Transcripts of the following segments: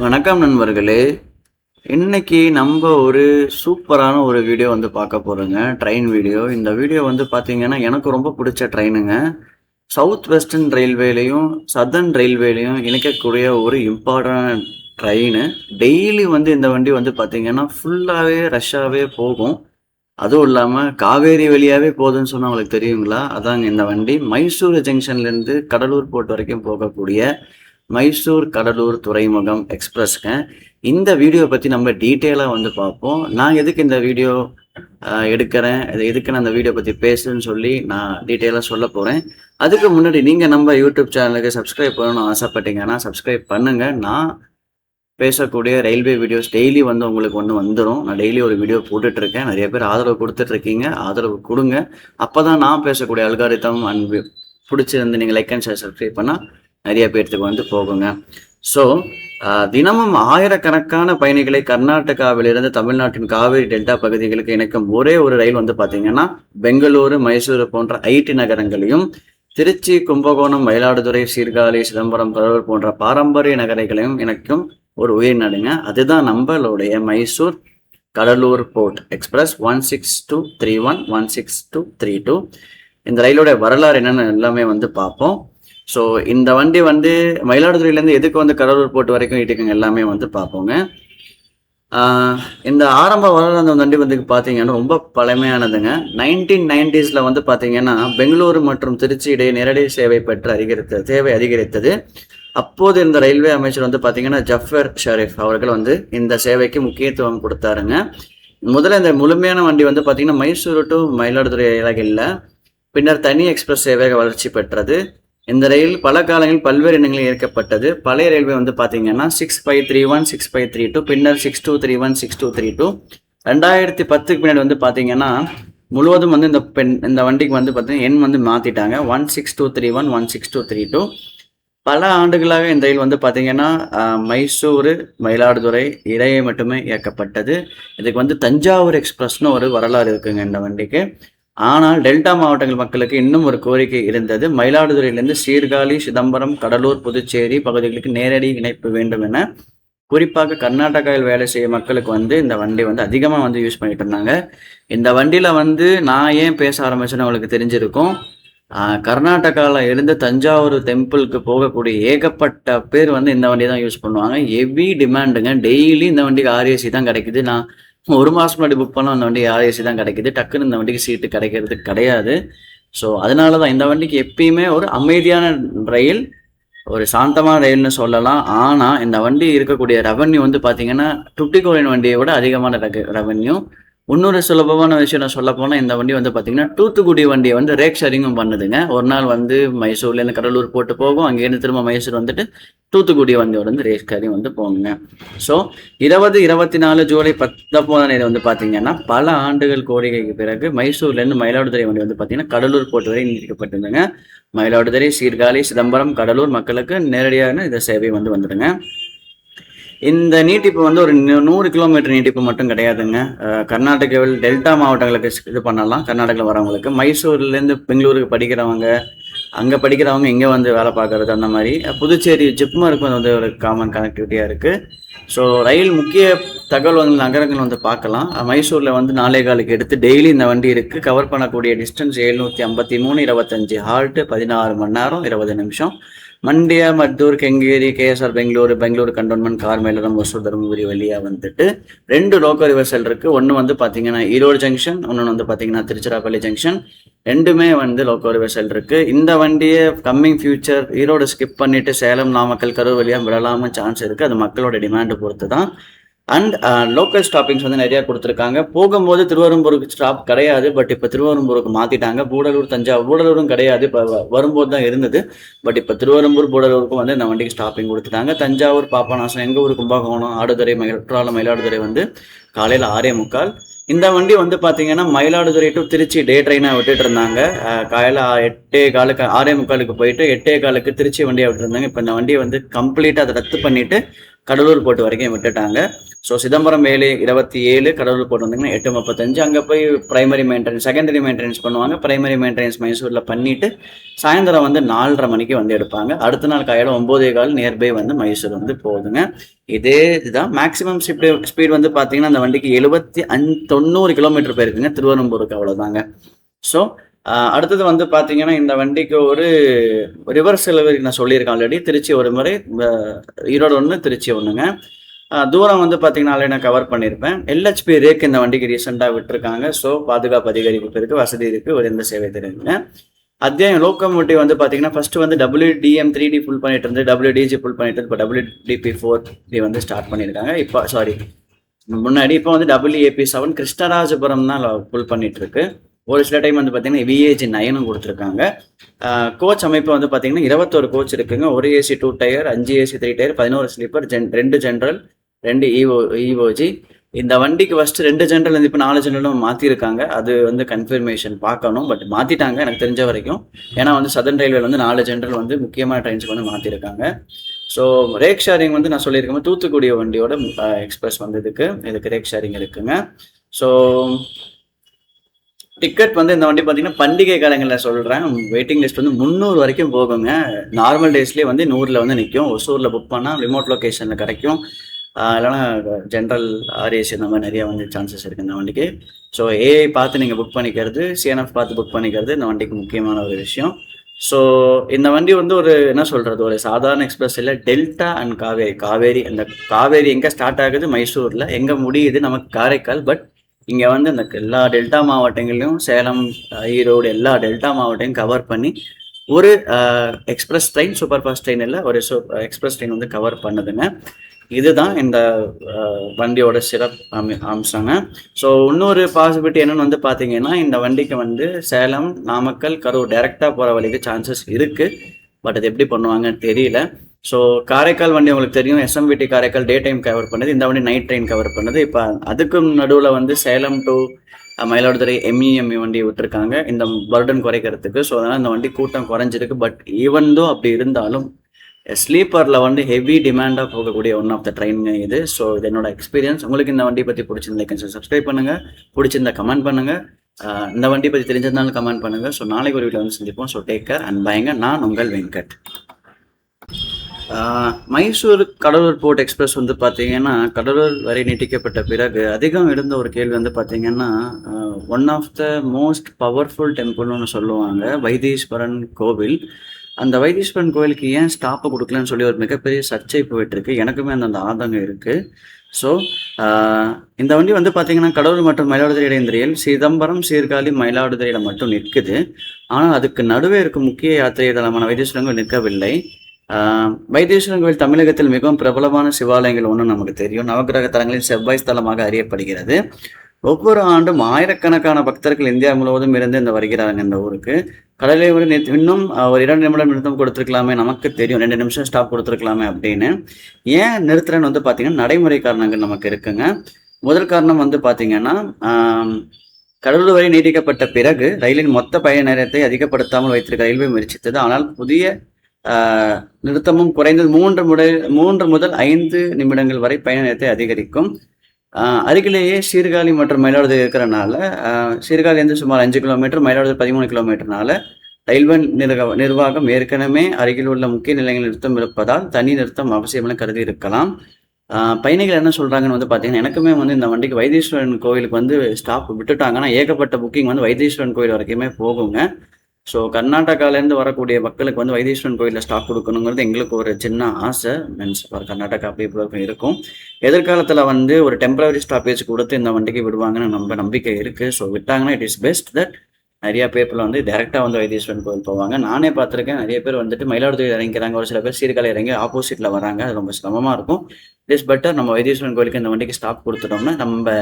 வணக்கம் நண்பர்களே. இன்னைக்கு நம்ம ஒரு சூப்பரான ஒரு வீடியோ வந்து பார்க்க போறோங்க. Train video. இந்த வீடியோ வந்து பார்த்தீங்கன்னா, எனக்கு ரொம்ப பிடிச்ச ட்ரெயினுங்க. சவுத் வெஸ்டர்ன் ரயில்வேலையும், சதர்ன் ரயில்வேலையும் இணைக்கக்கூடிய ஒரு இம்பார்ட்டன்ட் ட்ரெயினு. டெய்லி வந்து இந்த வண்டி வந்து பார்த்தீங்கன்னா, ஃபுல்லாவே ரஷ்ஷாவே போகும். அதுவும் இல்லாம காவேரி வழியாவே போகுதுன்னு சொன்னா உங்களுக்கு தெரியுங்களா? அதாங்க இந்த வண்டி. மைசூர் ஜங்ஷன்லேருந்து கடலூர் போர்ட் வரைக்கும் போகக்கூடிய மைசூர் கடலூர் துறைமுகம் எக்ஸ்பிரஸ்ங்க. இந்த வீடியோ பத்தி நம்ம டீட்டெயிலா வந்து பார்ப்போம். நான் எதுக்கு இந்த வீடியோ எடுக்கிறேன், எதுக்கு நான் இந்த வீடியோ பத்தி பேசுறேன்னு சொல்லி நான் டீட்டெயிலா சொல்லப் போறேன். அதுக்கு முன்னாடி நீங்க நம்ம யூடியூப் சேனலுக்கு சப்ஸ்கிரைப் பண்ணணும்னு ஆசைப்பட்டீங்கன்னா, சப்ஸ்கிரைப் பண்ணுங்க. நான் பேசக்கூடிய ரயில்வே வீடியோஸ் டெய்லி வந்து உங்களுக்கு வந்துரும். நான் டெய்லி ஒரு வீடியோ போட்டுட்டு இருக்கேன். நிறைய பேர் ஆதரவு குடுத்துட்டு இருக்கீங்க. ஆதரவு குடுங்க. அப்பதான் நான் பேசக்கூடிய அல்காரிதம் அண்ட் புடிச்சிருந்து நீங்க லைக் அண்ட் ஷேர் சப்ஸ்கிரைப் பண்ணா நிறைய பேர்த்துக்கு வந்து போகுங்க. ஸோ தினமும் ஆயிரக்கணக்கான பயணிகளை கர்நாடகாவிலிருந்து தமிழ்நாட்டின் காவிரி டெல்டா பகுதிகளுக்கு இணைக்கும் ஒரே ஒரு ரயில் வந்து பார்த்தீங்கன்னா, பெங்களூரு, மைசூரு போன்ற ஐடி நகரங்களையும், திருச்சி, கும்பகோணம், மயிலாடுதுறை, சீர்காழி, சிதம்பரம், கடலூர் போன்ற பாரம்பரிய நகரங்களையும் இணைக்கும் ஒரு உயிர்நாடுங்க. அதுதான் நம்மளுடைய மைசூர் கடலூர் போர்ட் எக்ஸ்பிரஸ் 16231 16232. இந்த ரயிலோட வரலாறு என்னன்னு எல்லாமே வந்து பார்ப்போம். ஸோ இந்த வண்டி வந்து மயிலாடுதுறையிலேருந்து எதுக்கு வந்து கடலூர் போர்ட் வரைக்கும் இட்டுக்குங்க எல்லாமே வந்து பார்ப்போங்க. இந்த ஆரம்ப வரலாறு அந்த வண்டி வந்து பார்த்தீங்கன்னா ரொம்ப பழமையானதுங்க. 1990s வந்து பார்த்தீங்கன்னா, பெங்களூரு மற்றும் திருச்சி இடையே நேரடி சேவை தேவை அதிகரித்தது. அப்போது இந்த ரயில்வே அமைச்சர் வந்து பார்த்தீங்கன்னா, ஜஃபர் ஷரீஃப் அவர்கள் வந்து இந்த சேவைக்கு முக்கியத்துவம் கொடுத்தாருங்க. முதல்ல இந்த முழுமையான வண்டி வந்து பார்த்தீங்கன்னா, மைசூரு டு மயிலாடுதுறை இல்லை. பின்னர் தனி எக்ஸ்பிரஸ் சேவையாக வளர்ச்சி பெற்றது. இந்த ரயில் பல காலங்களில் பல்வேறு எண்ணங்களில் இயக்கப்பட்டது. பழைய ரயில்வே வந்து பார்த்தீங்கன்னா 6531 6532, பின்னர் 6231 6232. 2010க்கு பின்னாடி வந்து பார்த்தீங்கன்னா முழுவதும் வந்து இந்த வண்டிக்கு வந்து பார்த்தீங்கன்னா எண் வந்து மாற்றிட்டாங்க. 16231 16232. பல ஆண்டுகளாக இந்த ரயில் வந்து பார்த்தீங்கன்னா மைசூரு மயிலாடுதுறை இடையே மட்டுமே இயக்கப்பட்டது. இதுக்கு வந்து தஞ்சாவூர் எக்ஸ்பிரஸ்னு ஒரு வரலாறு இருக்குங்க இந்த வண்டிக்கு. ஆனால் டெல்டா மாவட்டங்கள் மக்களுக்கு இன்னும் ஒரு கோரிக்கை இருந்தது. மயிலாடுதுறையிலிருந்து சீர்காழி, சிதம்பரம், கடலூர், புதுச்சேரி பகுதிகளுக்கு நேரடி இணைப்பு வேண்டும் என. குறிப்பாக கர்நாடகாவில் வேலை செய்ய மக்களுக்கு வந்து இந்த வண்டி வந்து அதிகமாக வந்து யூஸ் பண்ணிட்டு இருந்தாங்க. இந்த வண்டியில வந்து நான் ஏன் பேச ஆரம்பிச்சேன்னு உங்களுக்கு தெரிஞ்சிருக்கும். கர்நாடகாவில் இருந்து தஞ்சாவூர் டெம்பிளுக்கு போகக்கூடிய ஏகப்பட்ட பேர் வந்து இந்த வண்டி தான் யூஸ் பண்ணுவாங்க. ஹெவி டிமாண்டுங்க. டெய்லி இந்த வண்டிக்கு ஆர்ஏசி தான் கிடைக்குது. நான் ஒரு மாதம் முன்னாடி புக் பண்ண அந்த வண்டி ஆர்ஏசி தான் கிடைக்குது. டக்குன்னு இந்த வண்டிக்கு சீட்டு கிடைக்கிறது கிடையாது. ஸோ அதனால தான் இந்த வண்டிக்கு எப்பயுமே ஒரு அமைதியான ரயில், ஒரு சாந்தமான ரயில்னு சொல்லலாம். ஆனால் இந்த வண்டி இருக்கக்கூடிய ரெவன்யூ வந்து பார்த்தீங்கன்னா, டுட்டிகோரின் வண்டியை விட அதிகமான ரெவன்யூ. இன்னொரு சுலபமான விஷயம் நான் சொல்ல போனால், இந்த வண்டி வந்து பார்த்தீங்கன்னா தூத்துக்குடி வண்டியை வந்து ரேக் ஷேரிங்கும் பண்ணுதுங்க. ஒரு நாள் வந்து மைசூர்லேருந்து கடலூர் போட்டு போகும். அங்கேருந்து திரும்ப மைசூர் வந்துட்டு தூத்துக்குடி வண்டியோட வந்து ரேக் ஷேரிங் வந்து போகுங்க. ஸோ 2024 ஜூலை 19 வந்து பார்த்தீங்கன்னா, பல ஆண்டுகள் கோரிக்கைக்கு பிறகு மைசூர்லேருந்து மயிலாடுதுறை வண்டி வந்து பார்த்தீங்கன்னா கடலூர் போர்ட் வரை நீட்டிக்கப்பட்டிருந்துங்க. மயிலாடுதுறை, சீர்காழி, சிதம்பரம், கடலூர் மக்களுக்கு நேரடியான இந்த சேவை வந்து வந்துடுங்க. இந்த நீட்டிப்பு வந்து ஒரு 100 கிலோமீட்டர் நீட்டிப்பு மட்டும் கிடையாதுங்க. கர்நாடகாவில் டெல்டா மாவட்டங்களுக்கு இது பண்ணலாம். கர்நாடகாவில் வரவங்களுக்கு மைசூர்லேருந்து பெங்களூருக்கு படிக்கிறவங்க, அங்கே படிக்கிறவங்க இங்கே வந்து வேலை பார்க்குறது, அந்த மாதிரி. புதுச்சேரி ஜிப்மருக்கு வந்து ஒரு காமன் கனெக்டிவிட்டியாக இருக்குது. ஸோ ரயில் முக்கிய தகவல் வந்து நகரங்கள் வந்து பார்க்கலாம். மைசூரில் வந்து 4:15க்கு எடுத்து டெய்லி இந்த வண்டி இருக்குது. கவர் பண்ணக்கூடிய டிஸ்டன்ஸ் 753, 25 ஹால்ட்டு, 16 மணி நேரம் 20 நிமிஷம். மண்டியா, மத்தூர், கெங்கேரி, கேஎஸ்ஆர் பெங்களூரு, பெங்களூரு கண்டோன்மெண்ட், கார்மேலம், ஒசூர், தருமபுரி வழியாக வந்துட்டு 2 லோக்கல் ரிவர்சல் இருக்குது. ஒன்று வந்து பார்த்தீங்கன்னா ஈரோடு ஜங்ஷன், ஒன்று வந்து பார்த்தீங்கன்னா திருச்சிராப்பள்ளி ஜங்ஷன். ரெண்டுமே வந்து லோக்கல் ரிவர்சல் இருக்குது. இந்த வண்டியை கம்மிங் ஃபியூச்சர் ஈரோடு ஸ்கிப் பண்ணிவிட்டு சேலம், நாமக்கல், கரூர் வழியாக விடலாமல் சான்ஸ் இருக்குது. அது மக்களோட டிமாண்டை பொறுத்து தான். அண்ட் லோக்கல் ஸ்டாப்பிங்ஸ் வந்து நிறையா கொடுத்துருக்காங்க. போகும்போது திருவெரும்பூருக்கு ஸ்டாப் கிடையாது. பட் இப்போ திருவெரும்பூருக்கு மாற்றிட்டாங்க. கூடலூர், தஞ்சாவூர், கூடலூரும் கிடையாது. இப்போ வரும்போது தான் இருந்தது. பட் இப்போ திருவெரும்பூர், கூடலூருக்கும் வந்து இந்த வண்டிக்கு ஸ்டாப்பிங் கொடுத்துட்டாங்க. தஞ்சாவூர், பாபநாசம், எங்கள் ஊர் கும்பகோணம், ஆடுதுறை, மயிலாடுதுறை வந்து காலையில் 6:45. இந்த வண்டி வந்து பார்த்தீங்கன்னா மயிலாடுதுறை டு திருச்சி டே ட்ரெயினாக விட்டுட்டு இருந்தாங்க. காலையில் 8:15 6:45 போயிட்டு 8:15 திருச்சி வண்டியை விட்டுருந்தாங்க. இப்போ இந்த வண்டியை வந்து கம்ப்ளீட்டாக அதை ரத்து பண்ணிட்டு கடலூர் போர்ட் வரைக்கும் விட்டுட்டாங்க. ஸோ சிதம்பரம் 7:27, கடலூர் போட்டு வந்தீங்கன்னா 8:35. அங்கே போய் பிரைமரி மெயின்டெனன்ஸ், செகண்டரி மெயின்டெனன்ஸ் பண்ணுவாங்க. பிரைமரி மெயின்டெனன்ஸ் மைசூரில் பண்ணிவிட்டு சாயந்தரம் வந்து 4:30 மணிக்கு வந்து எடுப்பாங்க. அடுத்த நாள் காலையில் 9:15 நியர்பை வந்து மைசூர் வந்து போகுதுங்க. இதே இதுதான் மேக்ஸிமம் ஸ்பீட் வந்து பார்த்தீங்கன்னா அந்த வண்டிக்கு 90 கிலோமீட்டர் போயிருக்குங்க திருவனந்தபுருக்கு, அவ்வளோதாங்க. ஸோ அடுத்தது வந்து பார்த்தீங்கன்னா இந்த வண்டிக்கு ஒரு ரிவர்ஸ் டெலிவரி நான் சொல்லியிருக்கேன் ஆல்ரெடி. திருச்சி ஒரு முறை, ஈரோடு 1, திருச்சி 1ங்க. தூரம் வந்து பார்த்தீங்கன்னா ஆல்ரெடி நான் கவர் பண்ணியிருப்பேன். எல்ஹெச்பி ரேக் இந்த வண்டிக்கு ரீசெண்டாக விட்டுருக்காங்க. ஸோ பாதுகாப்பு அதிகரிப்பு இருக்குது, வசதி இருக்குது, ஒரு எந்த சேவை தெரியுங்க. அத்தியாயம் லோக்கோமோட்டிவ் வந்து பார்த்தீங்கன்னா ஃபர்ஸ்ட் வந்து WDM 3D ஃபுல் பண்ணிட்டு இருந்து, WDG ஃபுல் பண்ணிட்டு, இப்போ WDP 4D வந்து ஸ்டார்ட் பண்ணியிருக்காங்க. இப்போ முன்னாடி இப்போ வந்து WAP 7 கிருஷ்ணராஜபுரம் தான் ஃபுல் பண்ணிட்டு இருக்கு. ஒரு சில டைம் வந்து பார்த்தீங்கன்னா VAG 9 கொடுத்துருக்காங்க. கோச் அமைப்பு வந்து பார்த்தீங்கன்னா 21 கோச் இருக்குங்க. ஒரு AC 2 tier, 5 AC 3 tier, 11 sleeper, 2 general, 2 EVOG. இந்த வண்டிக்கு ஃபர்ஸ்ட் 2 ஜென்ரல் வந்து இப்போ 4 ஜென்ரலும் மாற்றிருக்காங்க. அது வந்து கன்ஃபர்மேஷன் பார்க்கணும், பட் மாற்றிட்டாங்க எனக்கு தெரிஞ்ச வரைக்கும். ஏன்னா வந்து சதர்ன் ரயில்வேல வந்து 4 ஜென்ரல் வந்து முக்கியமான ட்ரெயின்ஸுக்கு வந்து மாற்றிருக்காங்க. ஸோ ரேக் ஷேரிங் வந்து நான் சொல்லியிருக்கேன், தூத்துக்குடி வண்டியோட எக்ஸ்பிரஸ் வந்து இதுக்கு ரேக் ஷேரிங் இருக்குங்க. ஸோ டிக்கெட் வந்து இந்த வண்டி பார்த்தீங்கன்னா பண்டிகை காலங்களில் சொல்கிறேன், வெயிட்டிங் லிஸ்ட் வந்து 300 வரைக்கும் போகுங்க. நார்மல் டேஸ்லேயே வந்து 100ல் வந்து நிற்கும். ஒசூரில் புக் பண்ணால் ரிமோட் லொக்கேஷனில் கிடைக்கும். இல்லைனா ஜென்ரல் RAC இந்த மாதிரி நிறைய வந்து சான்சஸ் இருக்குது இந்த வண்டிக்கு. ஸோ AI பார்த்து நீங்கள் புக் பண்ணிக்கிறது, CNF பார்த்து புக் பண்ணிக்கிறது இந்த வண்டிக்கு முக்கியமான ஒரு விஷயம். ஸோ இந்த வண்டி வந்து ஒரு என்ன சொல்கிறது, ஒரு சாதாரண எக்ஸ்பிரஸ் இல்லை, டெல்டா அண்ட் காவேரி. அந்த காவேரி எங்கே ஸ்டார்ட் ஆகுது மைசூரில், எங்கே முடியுது நமக்கு காரைக்கால். பட் இங்கே வந்து இந்த எல்லா டெல்டா மாவட்டங்களையும், சேலம், ஈரோடு, எல்லா டெல்டா மாவட்டத்தையும் கவர் பண்ணி ஒரு express train, super fast train இல்லை, ஒரு எக்ஸ்பிரஸ் ட்ரெயின் வந்து கவர் பண்ணுதுங்க. இதுதான் இந்த வண்டியோட சிறப்பு அம்சங்க. ஸோ இன்னொரு பாசிபிலிட்டி என்னன்னு வந்து பார்த்தீங்கன்னா, இந்த வண்டிக்கு வந்து சேலம், நாமக்கல், கரூர் டைரெக்டாக போகிற வழிக்கு சான்சஸ் இருக்குது. பட் அது எப்படி பண்ணுவாங்கன்னு தெரியல. ஸோ காரைக்கால் வண்டி உங்களுக்கு தெரியும், SMBT Karaikal day time cover பண்ணுது, இந்த வண்டி நைட் ட்ரெயின் கவர் பண்ணுது. இப்போ அதுக்கும் நடுவில் வந்து சேலம் டு மயிலாடுதுறை MEME வண்டி விட்டுருக்காங்க இந்த பர்டன் குறைக்கிறதுக்கு. ஸோ அதனால் இந்த வண்டி கூட்டம் குறைஞ்சிருக்கு. பட் ஈவன் தோ அப்படி இருந்தாலும் ஸ்லீப்பரில் வந்து ஹெவி டிமாண்டாக போகக்கூடிய ஒன் ஆஃப் த ட்ரெயினுங்க இது. ஸோ இது என்னோட எக்ஸ்பீரியன்ஸ். உங்களுக்கு இந்த வண்டி பற்றி பிடிச்சிருந்தா சப்ஸ்கிரைப் பண்ணுங்கள், பிடிச்சிருந்தா கமெண்ட் பண்ணுங்கள், இந்த வண்டி பற்றி தெரிஞ்சதுனாலும் கமெண்ட் பண்ணுங்கள். ஸோ நாளைக்கு ஒரு வீடியோ வந்து சந்திப்போம். ஸோ டேக் கேர் அண்ட் பயங்க. நான் உங்கள் வெங்கட். மைசூர் கடலூர் போர்ட் எக்ஸ்பிரஸ் வந்து பார்த்தீங்கன்னா கடலூர் வரை நீட்டிக்கப்பட்ட பிறகு அதிகம் இருந்த ஒரு கேள்வி வந்து பார்த்தீங்கன்னா, one of the most powerful டெம்பிள்னு சொல்லுவாங்க வைத்தீஸ்வரன் கோவில். அந்த வைத்தீஸ்வரன் கோவிலுக்கு ஏன் ஸ்டாப்பை கொடுக்கலன்னு சொல்லி ஒரு மிகப்பெரிய சர்ச்சை போயிட்டுருக்கு. எனக்குமே அந்த ஆதங்கம் இருக்குது. ஸோ இந்த வண்டி வந்து பார்த்தீங்கன்னா கடலூர் மற்றும் மயிலாடுதுறை இடையில் சிதம்பரம், சீர்காழி, மயிலாடுதுறையில் மட்டும் நிற்குது. ஆனால் அதுக்கு நடுவே இருக்கும் முக்கிய யாத்திரை தலமான வைத்தீஸ்வரன் கோவில் நிற்கவில்லை. வைத்தீஸ்வரன் கோவில் தமிழகத்தில் மிகவும் பிரபலமான சிவாலயங்கள் ஒன்று நமக்கு தெரியும். நவகிரக தலங்களின் செவ்வாய் ஸ்தலமாக அறியப்படுகிறது. ஒவ்வொரு ஆண்டும் ஆயிரக்கணக்கான பக்தர்கள் இந்தியா முழுவதும் இருந்து இந்த வருகிறாங்க இந்த ஊருக்கு. கடலை விட இன்னும் ஒரு 2 நிமிடம் நிறுத்தம் கொடுத்துருக்கலாமே, நமக்கு தெரியும் 2 நிமிஷம் ஸ்டாப் கொடுத்துருக்கலாமே அப்படின்னு. ஏன் நிறுத்துறேன்னு வந்து பார்த்தீங்கன்னா நடைமுறை காரணங்கள் நமக்கு இருக்குங்க. முதல் காரணம் வந்து பார்த்தீங்கன்னா, கடலூர் வரை நீட்டிக்கப்பட்ட பிறகு ரயிலின் மொத்த பயண நேரத்தை அதிகப்படுத்தாமல் வைத்திருக்க ரயில்வே முயற்சித்தது. ஆனால் புதிய நிறுத்தமும் குறைந்தது 3 முதல் 5 நிமிடங்கள் வரை பயண நேரத்தை அதிகரிக்கும். அருகிலேயே சீர்காழி மற்றும் மயிலாடுதுறை இருக்கிறனால, சீர்காழிலேருந்து சுமார் 5 கிலோமீட்டர், மயிலாடுதுறை 13 கிலோமீட்டர்னால ரயில்வே நிர்வாகம் ஏற்கனவே அருகில் உள்ள முக்கிய நிலையங்கள் நிறுத்தம் இருப்பதால் தனி நிறுத்தம் அவசியமென கருதி இருக்கலாம். பயணிகள் என்ன சொல்கிறாங்கன்னு வந்து பார்த்தீங்கன்னா, எனக்குமே வந்து இந்த வண்டிக்கு வைத்தீஸ்வரன் கோவிலுக்கு வந்து ஸ்டாப் விட்டுட்டாங்கன்னா ஏகப்பட்ட புக்கிங் வந்து வைத்தீஸ்வரன் கோவில் வரைக்குமே போகுங்க. ஸோ கர்நாடகாலேருந்து வரக்கூடிய மக்களுக்கு வந்து வைத்தீஸ்வரன் கோயிலில் ஸ்டாப் கொடுக்கணுங்கிறது எங்களுக்கு ஒரு சின்ன ஆசை. மீன்ஸ் ஃபார் கர்நாடகா பீப்புளுக்கும் இருக்கும். எதிர்காலத்தில் வந்து ஒரு டெம்பரரி ஸ்டாப்பேஜ் கொடுத்து இந்த வண்டிக்கு விடுவாங்கன்னு நம்பிக்கை இருக்குது. ஸோ விட்டாங்கன்னா இட் இஸ் பெஸ்ட் தட் நிறையா பேப்பில் வந்து டேரெக்டாக வந்து வைத்தீஸ்வரன் கோயில் போவாங்க. நானே பார்த்துருக்கேன், நிறைய பேர் வந்துட்டு மயிலாடுதுறை இறங்கிறாங்க, ஒரு சில பேர் சீர்காழி இறங்கி ஆப்போசிட்டில் வராங்க. அது ரொம்ப சிரமமாக இருக்கும். இட் இஸ் பெட்டர் நம்ம வைத்தீஸ்வரன் கோயிலுக்கு இந்த வண்டிக்கு ஸ்டாப் கொடுத்துட்டோம்னா நம்ம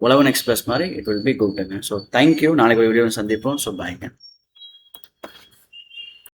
உழவன் எக்ஸ்பிரஸ் மாதிரி இட் வில் பி குட்ங்க. So thank you. நாளைக்கு ஒரு வீடியோ சந்திப்போம். ஸோ பாய்ங்க.